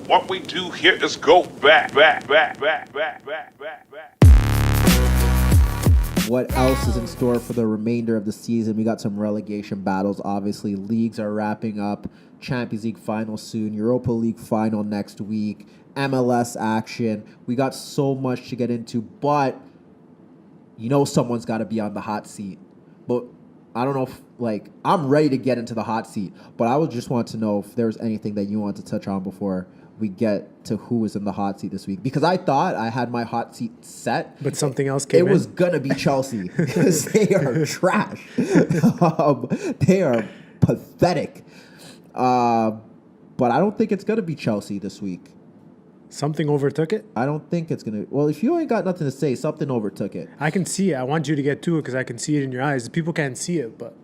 What we do here is go back. What else is in store for the remainder of the season? We got some relegation battles, obviously. Leagues are wrapping up. Champions League final soon. Europa League final next week. MLS action. We got so much to get into, but someone's got to be on the hot seat. But I don't know if, I'm ready to get into the hot seat, but I would just want to know if there's anything that you want to touch on before we get to who is in the hot seat this week. Because I thought I had my hot seat set. But something else came in. It was going to be Chelsea because they are trash. They are pathetic. But I don't think it's going to be Chelsea this week. Something overtook it? I don't think it's going to. Well, if you ain't got nothing to say, something overtook it. I can see it. I want you to get to it because I can see it in your eyes. People can't see it, but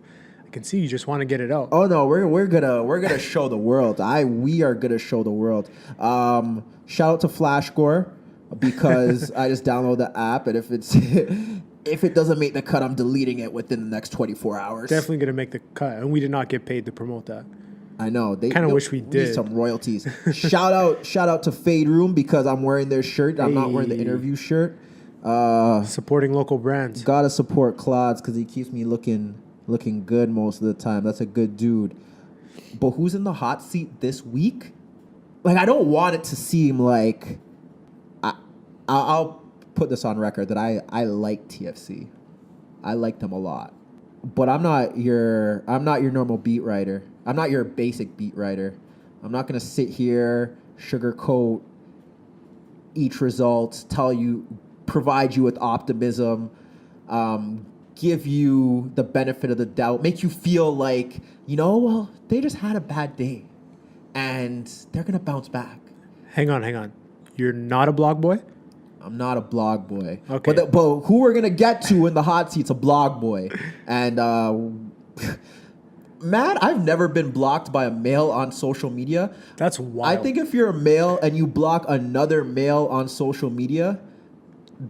I can see you just want to get it out. Oh no, we're gonna show the world. We are gonna show the world. Shout out to FlashScore because I just download the app, and if it doesn't make the cut, I'm deleting it within the next 24 hours. Definitely gonna make the cut, and we did not get paid to promote that. I know. They kind of wish we did. Need some royalties. Shout out to Fade Room because I'm wearing their shirt. I'm not wearing the interview shirt. Supporting local brands. Gotta support Claude's because he keeps me looking good most of the time. That's a good dude. But who's in the hot seat this week? I don't want it to seem like I'll put this on record that I like TFC. I like them a lot. But I'm not your normal beat writer. I'm not your basic beat writer. I'm not going to sit here, sugarcoat each result, provide you with optimism, give you the benefit of the doubt, make you feel like, well, they just had a bad day and they're going to bounce back. Hang on. You're not a blog boy? I'm not a blog boy. Okay. But who we're going to get to in the hot seat's a blog boy. And, Matt, I've never been blocked by a male on social media. That's wild. I think if you're a male and you block another male on social media,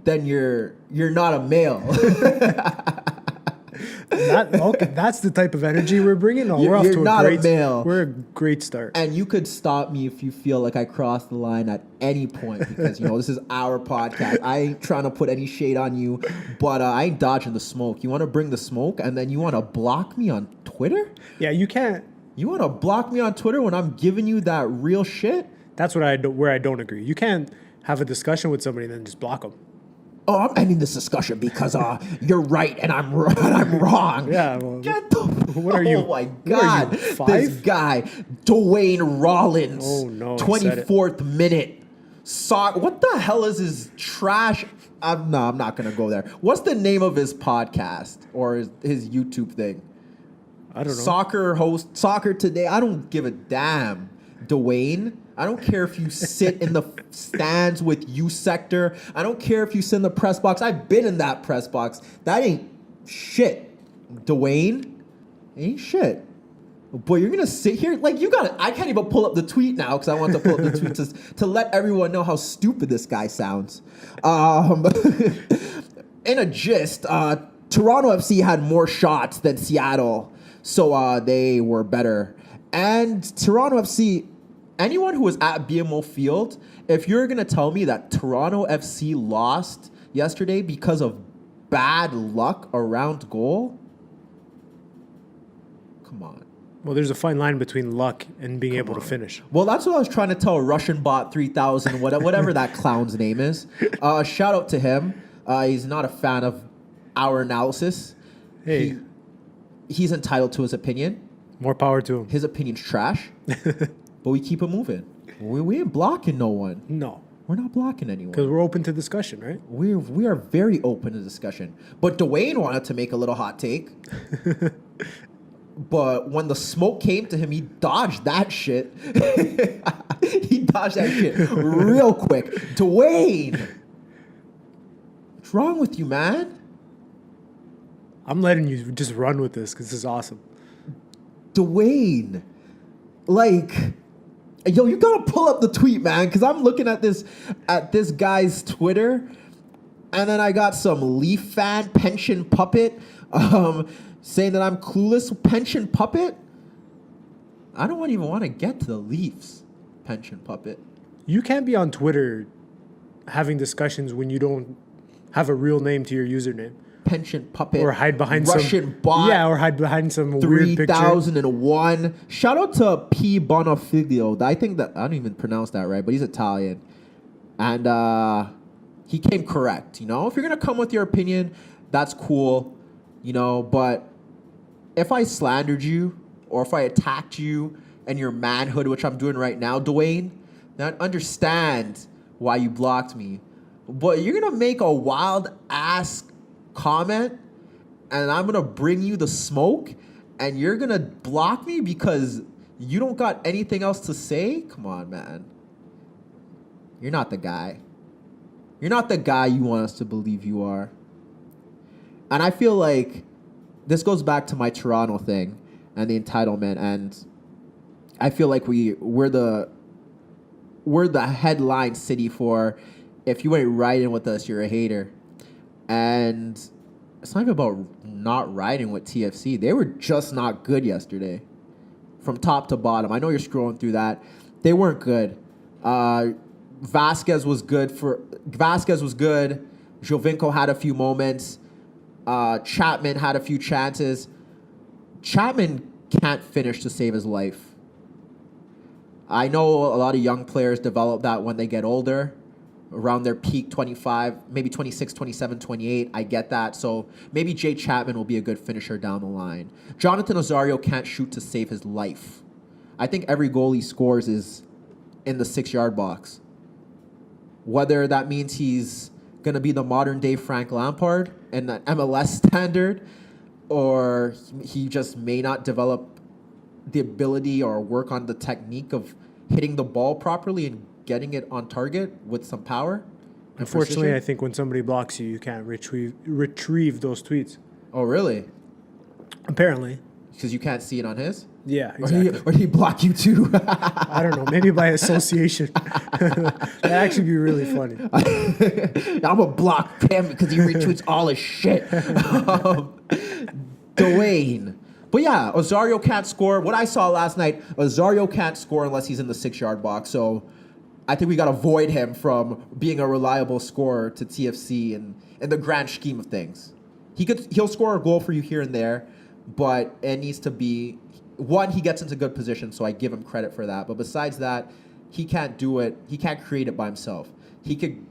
then you're not a male. That's the type of energy we're bringing. No, we're off to a great male. We're a great start. And you could stop me if you feel like I crossed the line at any point because this is our podcast. I ain't trying to put any shade on you, but I ain't dodging the smoke. You want to bring the smoke, and then you want to block me on Twitter? Yeah, you can't. You want to block me on Twitter when I'm giving you that real shit? That's where I don't agree. You can't have a discussion with somebody and then just block them. Oh, I'm ending this discussion because you're right and I'm wrong. Yeah. Well, what are you? Oh my God! This guy, Dwayne Rollins. Oh no! 24th minute. What the hell is his trash? I'm not gonna go there. What's the name of his podcast or his YouTube thing? I don't know. Soccer Today. I don't give a damn, Dwayne. I don't care if you sit in the stands with U Sector. I don't care if you sit in the press box. I've been in that press box. That ain't shit, Dwayne. Ain't shit. But you're gonna sit here I can't even pull up the tweet now because I want to pull up the tweet to let everyone know how stupid this guy sounds. In a gist, Toronto FC had more shots than Seattle, so they were better. And Toronto FC. Anyone who was at BMO Field, if you're going to tell me that Toronto FC lost yesterday because of bad luck around goal, come on. Well, there's a fine line between luck and being able to finish. Well, that's what I was trying to tell Russian Bot 3000, whatever that clown's name is. Shout out to him. He's not a fan of our analysis. Hey. He's entitled to his opinion. More power to him. His opinion's trash. But we keep it moving. We ain't blocking no one. No. We're not blocking anyone. Because we're open to discussion, right? We are very open to discussion. But Dwayne wanted to make a little hot take. But when the smoke came to him, he dodged that shit. He dodged that shit real quick. Dwayne! What's wrong with you, man? I'm letting you just run with this because this is awesome. Dwayne. Yo, you gotta pull up the tweet, man, because I'm looking at this guy's Twitter, and then I got some Leaf fan pension puppet saying that I'm clueless. Pension puppet? I don't even want to get to the Leafs pension puppet. You can't be on Twitter having discussions when you don't have a real name to your username. Pension puppet. Or hide behind Russian bot. Yeah, or hide behind some weird picture. 3001. Shout out to P. Bonafiglio. I think that, I don't even pronounce that right, but he's Italian. And he came correct, you know? If you're going to come with your opinion, that's cool, you know? But if I slandered you or if I attacked you and your manhood, which I'm doing right now, Dwayne, then I understand why you blocked me. But you're going to make a wild-ass comment and I'm going to bring you the smoke and you're going to block me because you don't got anything else to say? Come on, man. You're not the guy. You're not the guy you want us to believe you are. And I feel like this goes back to my Toronto thing and the entitlement. And I feel like we're the headline city for if you ain't riding with us, you're a hater. And it's not even about not riding with TFC. They were just not good yesterday from top to bottom. I know you're scrolling through that. They weren't good. Vasquez was good. Giovinco had a few moments. Chapman had a few chances. Chapman can't finish to save his life. I know a lot of young players develop that when they get older, around their peak 25, maybe 26, 27, 28. I get that. So maybe Jay Chapman will be a good finisher down the line. Jonathan Osorio can't shoot to save his life. I think every goal he scores is in the 6-yard box. Whether that means he's going to be the modern-day Frank Lampard in an MLS standard, or he just may not develop the ability or work on the technique of hitting the ball properly and getting it on target with some power. Unfortunately, I think when somebody blocks you, you can't retrieve those tweets. Oh, really? Apparently. Because you can't see it on his? Yeah, exactly. Or did he block you too? I don't know. Maybe by association. That'd actually be really funny. I'm going to block him because he retweets all his shit. Dwayne. But yeah, Osorio can't score. What I saw last night, Osorio can't score unless he's in the 6-yard box. So I think we got to avoid him from being a reliable scorer to TFC in the grand scheme of things. He'll score a goal for you here and there, but it needs to be, one, he gets into good position, so I give him credit for that. But besides that, he can't do it. He can't create it by himself. He could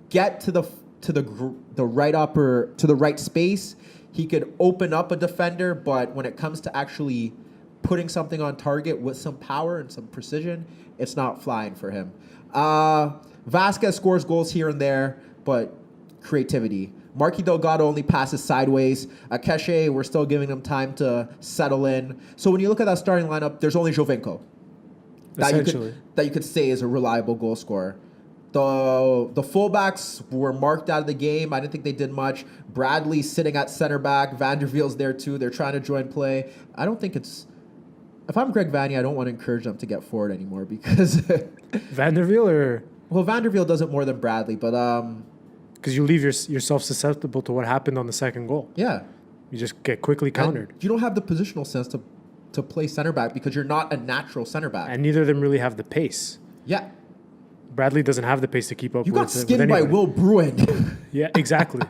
get to the right space. He could open up a defender, but when it comes to actually putting something on target with some power and some precision, it's not flying for him. Vasquez scores goals here and there, but creativity. Marky Delgado only passes sideways. Akeche, we're still giving him time to settle in. So when you look at that starting lineup, there's only Giovinco that you could say is a reliable goal scorer. The fullbacks were marked out of the game. I didn't think they did much. Bradley's sitting at center back. Vanderveel's there too. They're trying to join play. I don't think it's... If I'm Greg Vanney, I don't want to encourage them to get forward anymore because... Vanderveel or... Well, Vanderveel does it more than Bradley, but... Because you leave yourself susceptible to what happened on the second goal. Yeah. You just get quickly countered. And you don't have the positional sense to play center back because you're not a natural center back. And neither of them really have the pace. Yeah. Bradley doesn't have the pace to keep up with. You got skinned by Will Bruin. Yeah, exactly.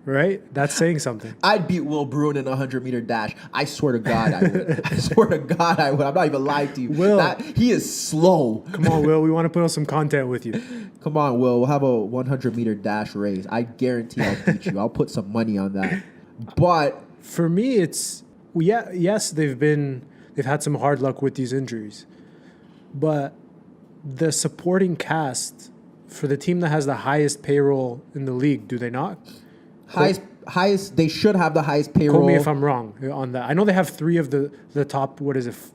Right? That's saying something. I'd beat Will Bruin in a 100-meter dash. I swear to God I would. I swear to God I would. I'm not even lying to you. Will. He is slow. Come on, Will. We want to put out some content with you. Come on, Will. We'll have a 100-meter dash race. I guarantee I'll beat you. I'll put some money on that. But... For me, it's... Yes, they've had some hard luck with these injuries. But... the supporting cast for the team that has the highest payroll in the league, do they not? Highest. They should have the highest payroll. Quote me if I'm wrong on that. I know they have 3 of the top,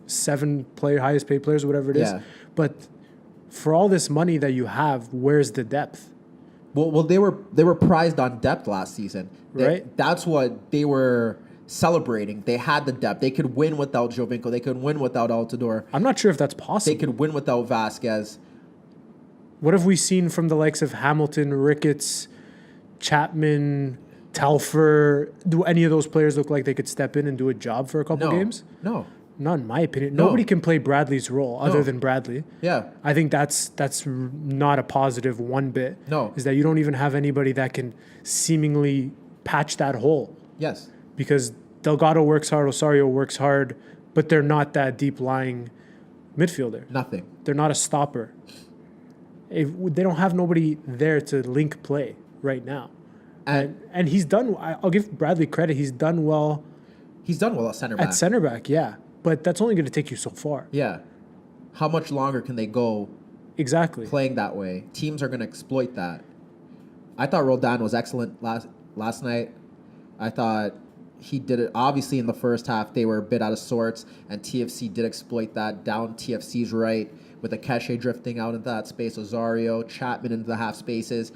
7 highest paid players or whatever it is. But for all this money that you have, where's the depth? Well, they were prized on depth last season. Right. That's what they were celebrating. They had the depth. They could win without Giovinco. They could win without Altidore. I'm not sure if that's possible. They could win without Vasquez. What have we seen from the likes of Hamilton, Ricketts, Chapman, Telfer? Do any of those players look like they could step in and do a job for a couple games? No. Not in my opinion. No. Nobody can play Bradley's role other No. than Bradley. Yeah. I think that's not a positive one bit. No. Is that you don't even have anybody that can seemingly patch that hole. Yes. Because Delgado works hard, Osorio works hard, but they're not that deep lying midfielder. Nothing. They're not a stopper. They don't have nobody there to link play right now. And he's done. I'll give Bradley credit. He's done well. He's done well at center back. At center back, yeah. But that's only going to take you so far. Yeah. How much longer can they go Exactly. playing that way? Teams are going to exploit that. I thought Roldan was excellent last night. I thought he did it. Obviously, in the first half, they were a bit out of sorts, and TFC did exploit that down TFC's right with Akeche drifting out into that space, Osorio, Chapman into the half spaces.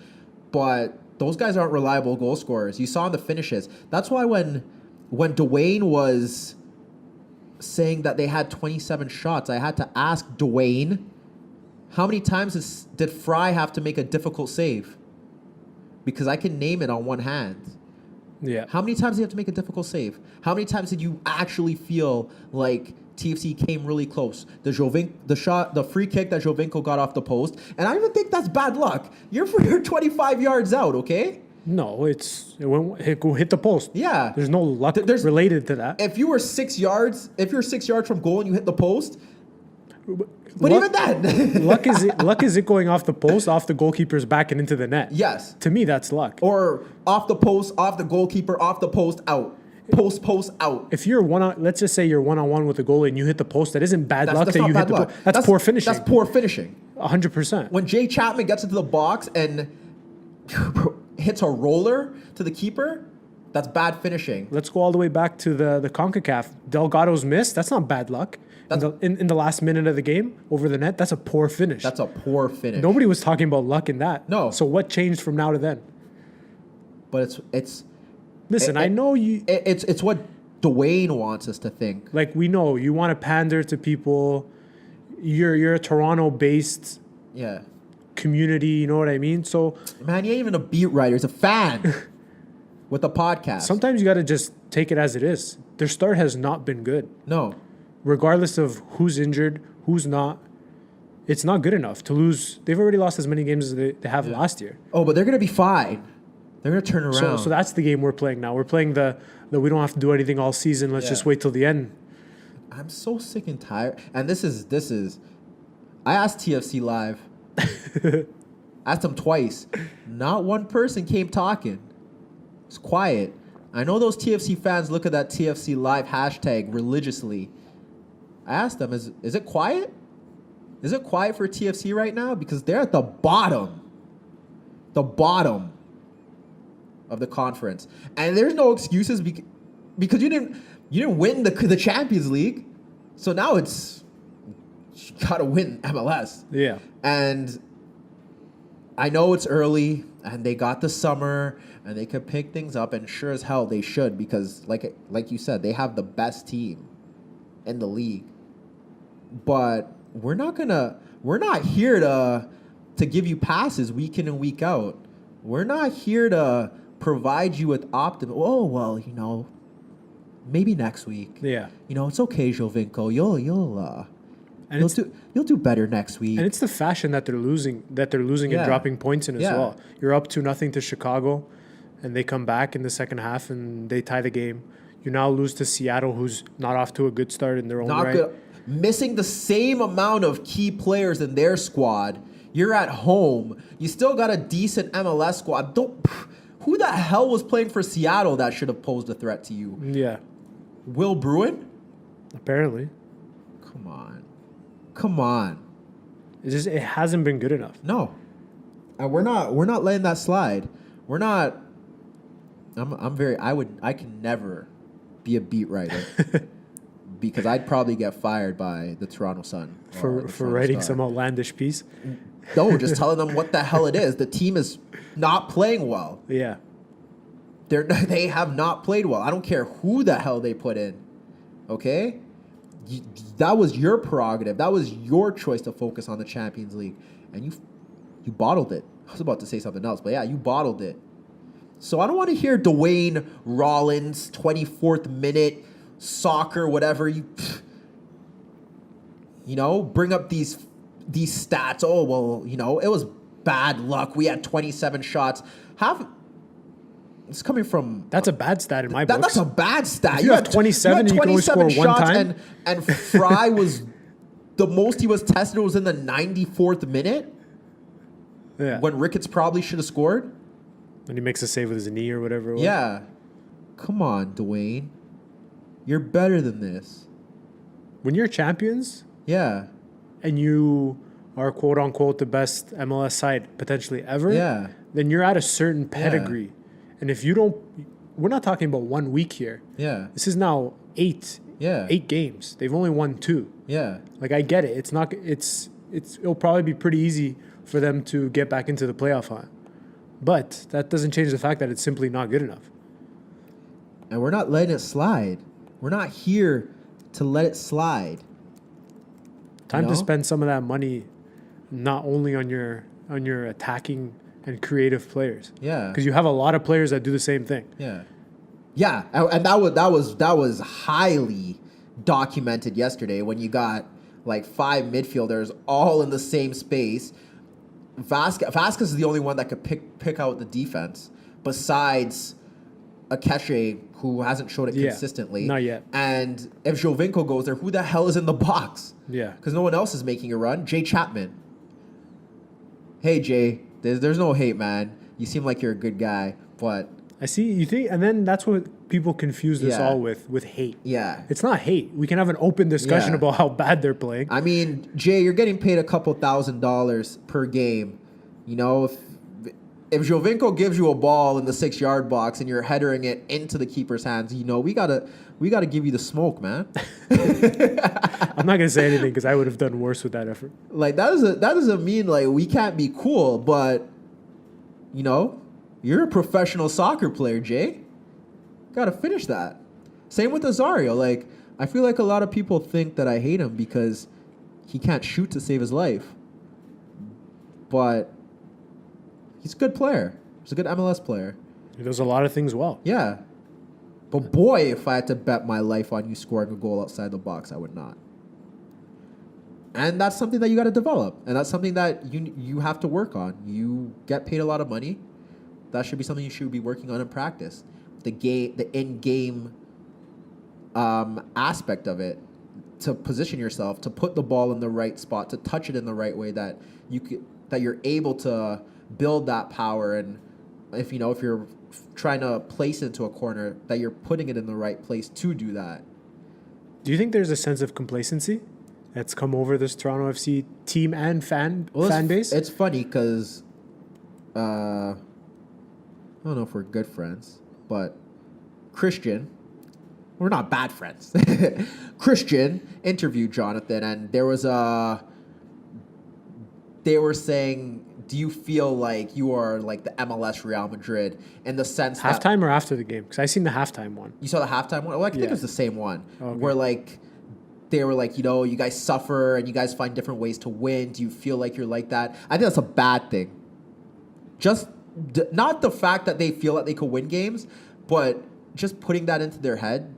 But those guys aren't reliable goal scorers. You saw in the finishes. That's why when Dwayne was saying that they had 27 shots, I had to ask Dwayne, how many times did Fry have to make a difficult save? Because I can name it on one hand. Yeah. How many times did you have to make a difficult save? How many times did you actually feel like TFC came really close? The free kick that Giovinco got off the post, and I don't even think that's bad luck. You're 25 yards out, okay? No, it hit the post. Yeah. There's no luck related to that. If you're 6 yards from goal and you hit the post, but Luck- even then, luck is it going off the post, off the goalkeeper's back and into the net. yes, To me, that's luck. or off the post, off the goalkeeper, off the post, out, post, out. If you're let's just say you're 1-on-1 with the goalie and you hit the post, that isn't bad luck That's that not you bad hit the luck. post. That's poor finishing. That's poor finishing. 100%. When Jay Chapman gets into the box and hits a roller to the keeper, that's bad finishing. Let's go all the way back to the CONCACAF. Delgado's miss, that's not bad luck. In the last minute of the game, over the net, that's a poor finish. That's a poor finish. Nobody was talking about luck in that. No. So what changed from now to then? But it's Listen, I know you... It's what Dwayne wants us to think. Like, we know you want to pander to people. You're a Toronto-based Yeah. community, you know what I mean? So Man, you ain't even a beat writer. He's a fan with a podcast. sometimes you got to just take it as it is. Their start has not been good. No. Regardless of who's injured, who's not, it's not good enough to lose. They've already lost as many games as they have last year. Oh, but they're going to be fine. They're going to turn around. So that's the game we're playing now. We're playing the we don't have to do anything all season. Let's just wait till the end. I'm so sick and tired. And this is. I asked TFC Live. Asked them twice. Not one person came talking. It's quiet. I know those TFC fans look at that TFC Live hashtag religiously. I asked them, is it quiet? Is it quiet for TFC right now? Because they're at the bottom. The bottom of the conference. And there's no excuses because you didn't win the Champions League. So now it's you gotta win MLS. Yeah. And I know it's early and they got the summer and they could pick things up, and sure as hell they should, because like you said, they have the best team in the league. But we're not here to give you passes week in and week out. We're not here to provide you with optimism. Oh, well, maybe next week. Yeah. It's okay, Giovinco. You'll do better next week. And it's the fashion that they're losing Yeah. and dropping points in as Yeah. well. You're up 2-0 to Chicago, and they come back in the second half and they tie the game. You now lose to Seattle, who's not off to a good start in their own Not right. good. Missing the same amount of key players in their squad. You're at home. You still got a decent MLS squad. Who the hell was playing for Seattle that should have posed a threat to you? Yeah, Will Bruin? apparently. Come on. It hasn't been good enough. No. And we're not letting that slide. We're not. I can never be a beat writer because I'd probably get fired by the Toronto Sun For writing some outlandish piece. No, just telling them what the hell it is. The team is not playing well. Yeah. They have not played well. I don't care who the hell they put in. Okay? That was your prerogative. That was your choice to focus on the Champions League. And you bottled it. I was about to say something else, but yeah, you bottled it. So I don't want to hear Dwayne Rollins, 24th minute, soccer, whatever. bring up these stats. Oh, well, it was bad luck. We had 27 shots. It's coming from... That's a bad stat in my books. That's a bad stat. If you have 27 and you can only score one time. And Fry was... the most he was tested was in the 94th minute. Yeah. When Ricketts probably should have scored. And he makes a save with his knee or whatever it was. Yeah. Come on, Dwayne. You're better than this. When you're champions... Yeah. And you are quote unquote the best MLS side potentially ever, then you're at a certain pedigree. Yeah. And if you don't, we're not talking about 1 week here. Yeah. This is now 8 games. They've only won 2. Yeah. Like I get it. It'll probably be pretty easy for them to get back into the playoff hunt. But that doesn't change the fact that it's simply not good enough. And we're not letting it slide. We're not here to let it slide. Time to spend some of that money not only on your attacking and creative players. Yeah. Because you have a lot of players that do the same thing. Yeah. Yeah, and that was highly documented yesterday when you got like 5 midfielders all in the same space. Vasquez is the only one that could pick out the defense besides Akeche, who hasn't showed it consistently. Not yet. And if Giovinco goes there, who the hell is in the box? Yeah. Because no one else is making a run. Jay Chapman. Hey, Jay. There's no hate, man. You seem like you're a good guy, but... I see. You think... And then that's what people confuse this all with hate. Yeah. It's not hate. We can have an open discussion about how bad they're playing. I mean, Jay, you're getting paid a couple $1,000s per game. If Giovinco gives you a ball in the 6-yard box and you're headering it into the keeper's hands, we gotta give you the smoke, man. I'm not gonna say anything because I would have done worse with that effort. Like that doesn't mean like we can't be cool, but you're a professional soccer player, Jay. Gotta finish that. Same with Azario. Like I feel like a lot of people think that I hate him because he can't shoot to save his life, but he's a good player. He's a good MLS player. He does a lot of things well. Yeah. But boy, if I had to bet my life on you scoring a goal outside the box, I would not. And that's something that you got to develop. And that's something that you have to work on. You get paid a lot of money. That should be something you should be working on in practice. The in-game aspect of it, to position yourself, to put the ball in the right spot, to touch it in the right way that you're able to build that power, and if you're trying to place it into a corner, that you're putting it in the right place to do that. Do you think there's a sense of complacency that's come over this Toronto FC team and fan base? It's funny because I don't know if we're good friends, but Christian, we're not bad friends. Christian interviewed Jonathan, and they were saying, do you feel like you are like the MLS Real Madrid in the sense halftime or after the game? Because I seen the halftime one. You saw the halftime one? Well, I think it was the same one. Okay. Where like they were like, you guys suffer and you guys find different ways to win. Do you feel like you're like that? I think that's a bad thing. Just not the fact that they feel that they could win games, but just putting that into their head,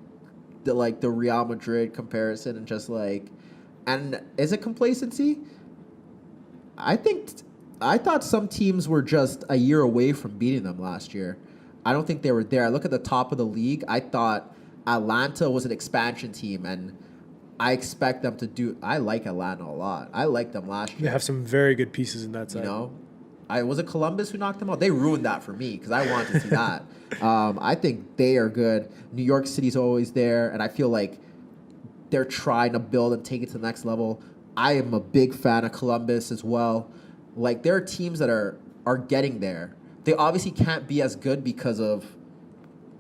the Real Madrid comparison, and just like, and is it complacency? I thought some teams were just a year away from beating them last year. I don't think they were there. I look at the top of the league. I thought Atlanta was an expansion team, and I expect them to do... I like Atlanta a lot. I liked them last year. They have some very good pieces in that side. Was it Columbus who knocked them out? They ruined that for me because I wanted to see that. I think they are good. New York City's always there, and I feel like they're trying to build and take it to the next level. I am a big fan of Columbus as well. Like, there are teams that are getting there. They obviously can't be as good because of,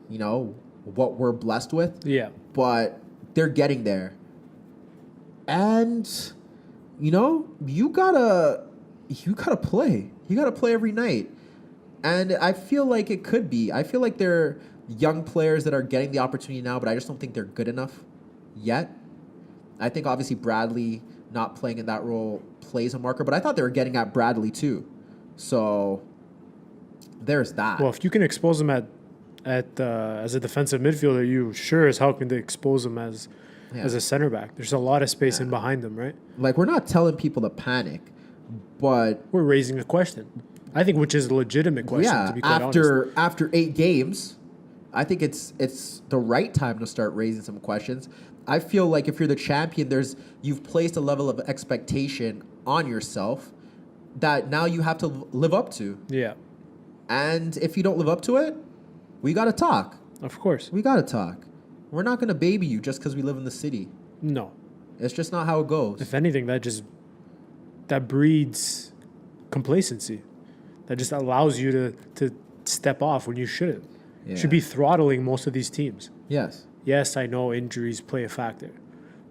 what we're blessed with. Yeah. But they're getting there. And, you gotta play. You gotta play every night. And I feel like it could be. I feel like there are young players that are getting the opportunity now, but I just don't think they're good enough yet. I think obviously Bradley not playing in that role plays a marker, but I thought they were getting at Bradley too. So there's that. Well, if you can expose him as a defensive midfielder, you sure as hell can expose him as as a center back. There's a lot of space in behind them, right? Like, we're not telling people to panic, but We're raising a question. I think which is a legitimate question, to be quite honest. after 8 games, I think it's the right time to start raising some questions. I feel like if you're the champion, you've placed a level of expectation on yourself that now you have to live up to. Yeah, And if you don't live up to it, we got to talk. of course. We got to talk. We're not going to baby you just because we live in the city. No. It's just not how it goes. If anything, that breeds complacency. That just allows you to step off when you shouldn't. Yeah. Should be throttling most of these teams. Yes. Yes, I know injuries play a factor,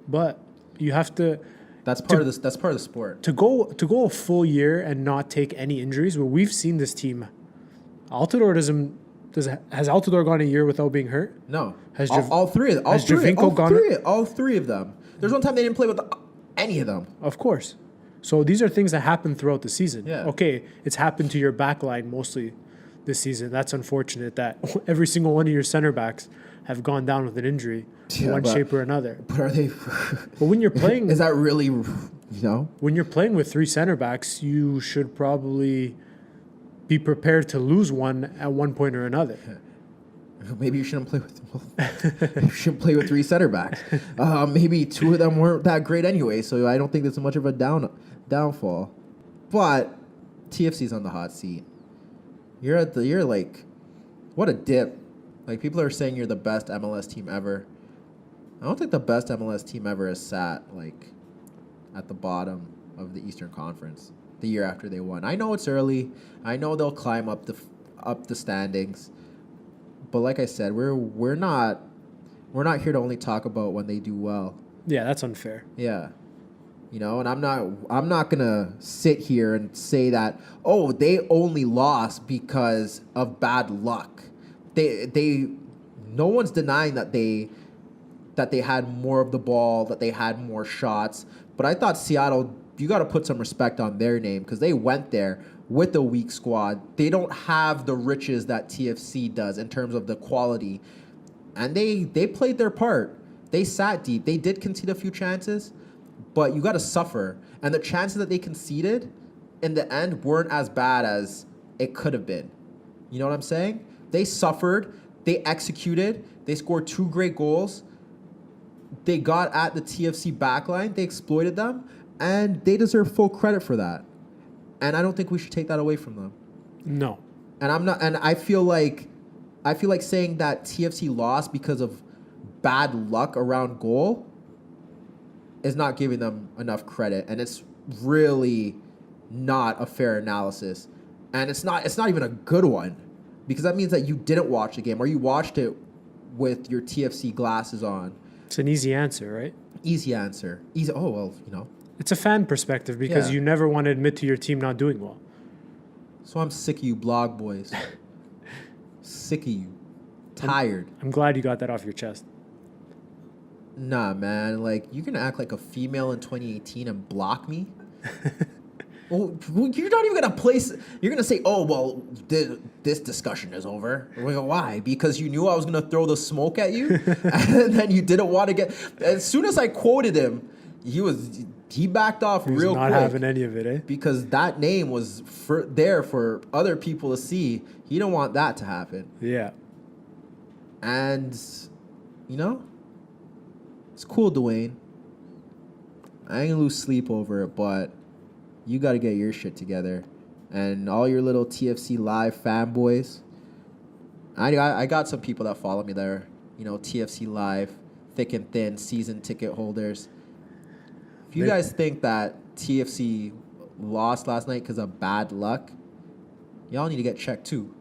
but you have to That's part of this. That's part of the sport. to go a full year and not take any injuries. Where we've seen this team, Altidore has Altidore gone a year without being hurt? No. Has all three of them. has Giovinco gone? All three of them. There's one time they didn't play with any of them. Of course. So these are things that happen throughout the season. Yeah. Okay, it's happened to your back line mostly this season. That's unfortunate that every single one of your center backs have gone down with an injury in one shape or another. But are they? But when you're playing, Is that really? when you're playing with 3 center backs, you should probably be prepared to lose one at one point or another. Maybe you shouldn't play with. You shouldn't play with 3 center backs. Maybe 2 of them weren't that great anyway, so I don't think there's much of a downfall. But TFC's on the hot seat. You're like, what a dip. Like, people are saying you're the best MLS team ever. I don't think the best MLS team ever has sat like at the bottom of the Eastern Conference the year after they won. I know it's early. I know they'll climb up the standings. But like I said, we're not here to only talk about when they do well. Yeah, that's unfair. Yeah. And I'm not gonna sit here and say that, oh, they only lost because of bad luck. No one's denying that they had more of the ball, that they had more shots. But I thought Seattle, you got to put some respect on their name because they went there with a weak squad. They don't have the riches that TFC does in terms of the quality. And they played their part. They sat deep. They did concede a few chances, but you got to suffer. And the chances that they conceded in the end weren't as bad as it could have been. You know what I'm saying? They suffered. They executed. They scored 2 great goals. They got at the TFC backline. They exploited them. And they deserve full credit for that. And I don't think we should take that away from them. No. And I feel like saying that TFC lost because of bad luck around goal is not giving them enough credit, and it's really not a fair analysis. And it's not even a good one, because that means that you didn't watch the game or you watched it with your TFC glasses on. It's an easy answer, right? Easy answer. Easy. Oh, well, It's a fan perspective because Yeah. you never want to admit to your team not doing well. So I'm sick of you blog boys. Sick of you. Tired. I'm glad you got that off your chest. Nah, man. Like, you're going to act like a female in 2018 and block me? Well, you're not even going to place... You're going to say, oh, well, this discussion is over. Like, why? Because you knew I was going to throw the smoke at you? And then you didn't want to get... As soon as I quoted him, he backed off He was real not quick. having any of it, eh? Because that name was there for other people to see. He didn't want that to happen. Yeah. And, it's cool, Dwayne. I ain't gonna lose sleep over it, but you got to get your shit together. And all your little TFC Live fanboys, I got some people that follow me there. TFC Live, thick and thin, season ticket holders. If you guys think that TFC lost last night because of bad luck, y'all need to get checked too.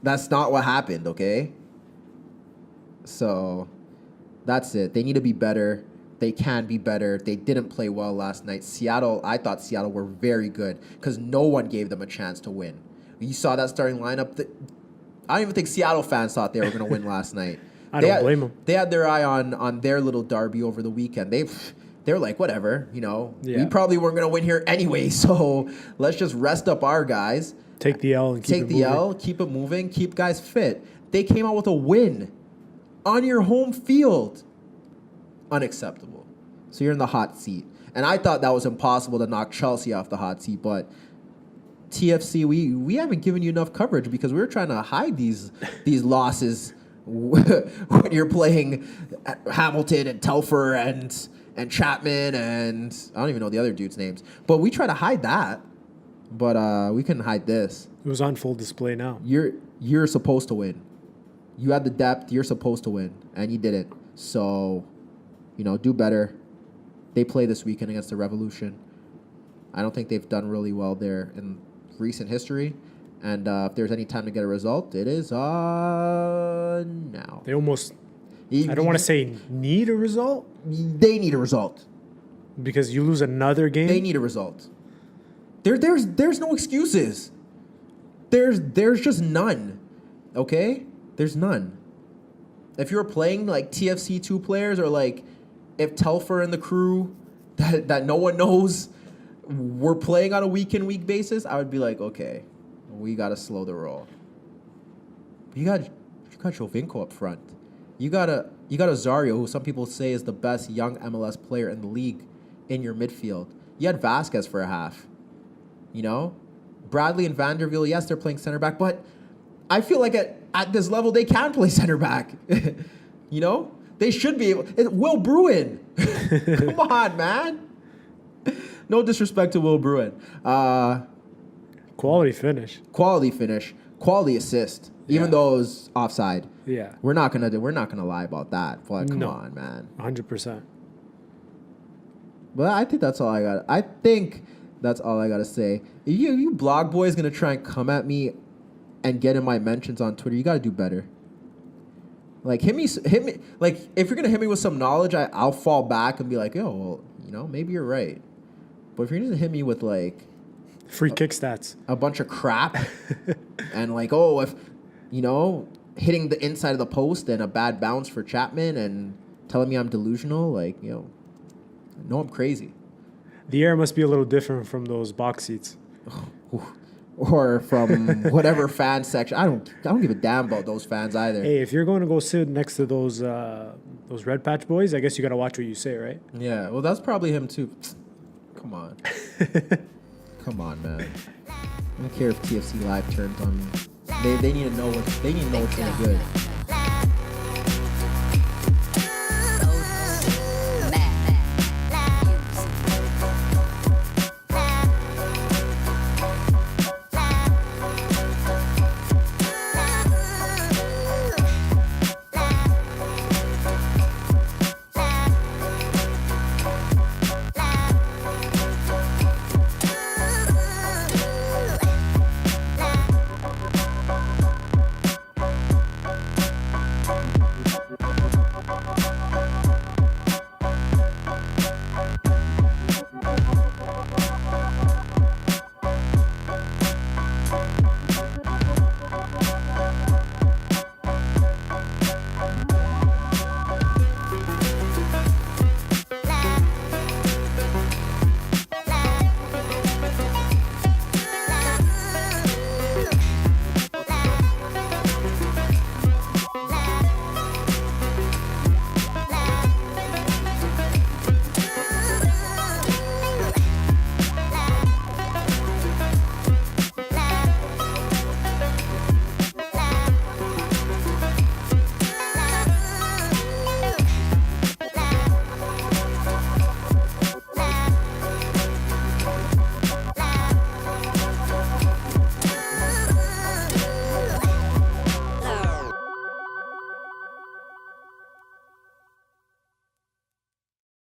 That's not what happened, okay? So that's it. They need to be better. They can be better. They didn't play well last night. I thought Seattle were very good because no one gave them a chance to win. You saw that starting lineup. I don't even think Seattle fans thought they were going to win last night. I don't blame them. They had their eye on their little derby over the weekend. They were like, whatever, we probably weren't going to win here anyway, so let's just rest up our guys. Take the L and keep it moving. Keep it moving, keep guys fit. They came out with a win on your home field. Unacceptable. So you're in the hot seat. And I thought that was impossible to knock Chelsea off the hot seat, but TFC, we haven't given you enough coverage because we were trying to hide these losses when you're playing Hamilton and Telfer and Chapman and I don't even know the other dudes' names. But we try to hide that, but we couldn't hide this. It was on full display now. You're supposed to win. You had the depth. You're supposed to win, and you didn't. So, do better. They play this weekend against the Revolution. I don't think they've done really well there in recent history. And if there's any time to get a result, it is now. They almost, I don't want to say need a result. They need a result. Because you lose another game? They need a result. There's no excuses. There's just none. Okay? There's none. If you're playing like TFC 2 players or like if Telfer and the crew that no one knows were playing on a week-in-week basis, I would be like, okay, we got to slow the roll. You got Giovinco up front. You got Azario, who some people say is the best young MLS player in the league, in your midfield. You had Vasquez for a half. Bradley and Vanderville, yes, they're playing center back, but I feel like at this level they can play center back. They should be able. Will Bruin. Come on, man. No disrespect to Will Bruin. Quality finish. Quality assist. Even though it was offside. Yeah. We're not gonna lie about that. But come on, man. 100%. But I think that's all I got. I think that's all I gotta say. You blog boys gonna try and come at me and get in my mentions on Twitter. You gotta do better. Like hit me. Like if you're gonna hit me with some knowledge, I'll fall back and be like, oh, well, maybe you're right. But if you're gonna hit me with like free kick stats, a bunch of crap, and like, oh, if hitting the inside of the post and a bad bounce for Chapman and telling me I'm delusional, like no, I'm crazy. The air must be a little different from those box seats. Or from whatever fan section. I don't give a damn about those fans either. Hey, if you're going to go sit next to those Red Patch boys, I guess you got to watch what you say, right? Yeah, well, that's probably him too. Come on. Come on, man. I don't care if TFC Live turns on me. They need to know what's really good.